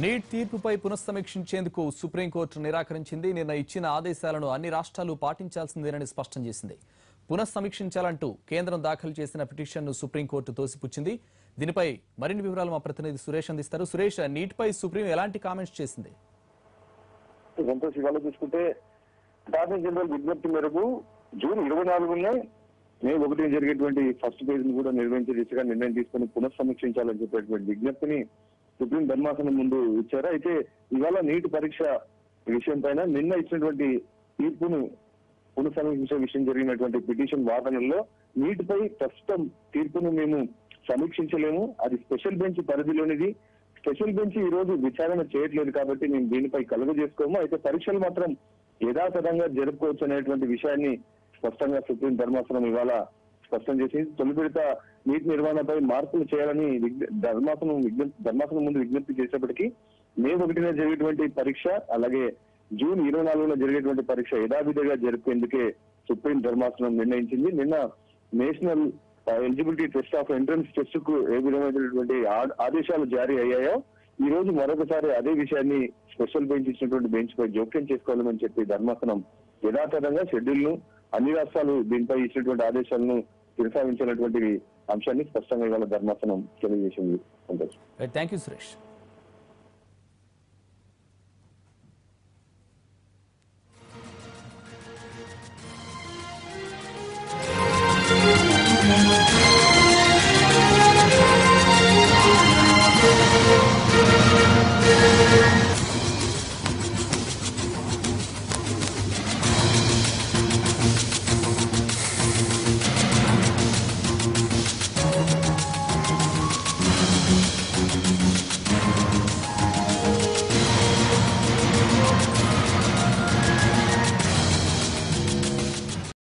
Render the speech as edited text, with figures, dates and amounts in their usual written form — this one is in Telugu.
నీట్ తీర్పుపై పునఃసమీక్షించేందుకు సుప్రీంకోర్టు నిరాకరించింది. నిన్న ఇచ్చిన ఆదేశాలను అన్ని రాష్ట్రాలు పాటించాల్సిందేనని స్పష్టం చేసింది. పునఃసమీక్షించాలంటూ కేంద్రం దాఖలు చేసిన పిటిషన్ను సుప్రీంకోర్టు తోసిపుచ్చింది. దీనిపై మరిన్ని వివరాలు మా ప్రతినిధి సురేష్ అందిస్తారు. సురేష్, నీట్ పై సుప్రీం ఎలాంటి కామెంట్స్ చేసింది? సంతోష్, ఇవాళ చూసుకుంటే అటార్నీ జనరల్ విజ్ఞప్తి మేరకు జూన్ 24నే మే 1 జరిగేటువంటి ఫస్ట్ ఫేజ్ ను కూడా నిర్వహించే దిశగా నిర్ణయం తీసుకుని పునఃసమీక్షించాలని చెప్పేటువంటి విజ్ఞప్తిని సుప్రీం ధర్మాసనం ముందు ఇచ్చారు. అయితే ఇవాళ నీటి పరీక్ష విషయం పైన నిన్న ఇచ్చినటువంటి తీర్పును పునఃసమీక్షించే విషయం జరిగినటువంటి పిటిషన్ వాదనల్లో నీటిపై ప్రస్తుతం తీర్పును మేము సమీక్షించలేము, అది స్పెషల్ బెంచ్ పరిధిలోనిది, స్పెషల్ బెంచ్ ఈ రోజు విచారణ చేయట్లేదు కాబట్టి మేము దీనిపై కలుగ చేసుకోము, అయితే పరీక్షలు మాత్రం యథాతథంగా జరుపుకోవచ్చు అనేటువంటి విషయాన్ని స్పష్టంగా సుప్రీం ధర్మాసనం ఇవాళ స్పష్టం చేసింది. తొలి విడత నీటి నిర్వహణపై మార్పులు చేయాలని ధర్మాసనం ముందు విజ్ఞప్తి చేసేప్పటికీ మే 1న జరిగేటువంటి పరీక్ష అలాగే జూన్ 24న జరిగేటువంటి పరీక్ష యథావిధిగా జరిపేందుకే సుప్రీం ధర్మాసనం నిర్ణయించింది. నిన్న national eligibility test of entrance test కు ఏ విధమైనటువంటి ఆదేశాలు జారీ అయ్యాయో ఈ రోజు మరొకసారి అదే విషయాన్ని స్పెషల్ బెంచ్ ఇచ్చినటువంటి బెంచ్ పై జోక్యం చేసుకోవాలని చెప్పి ధర్మాసనం యథాతథంగా షెడ్యూల్ ను అన్ని రాష్ట్రాలు దీనిపై ఇచ్చినటువంటి ఆదేశాలను కొనసాగించినటువంటి అంశాన్ని స్పష్టంగా ఇవాళ ధర్మాసనం తెలియజేసింది. Thank you Suresh.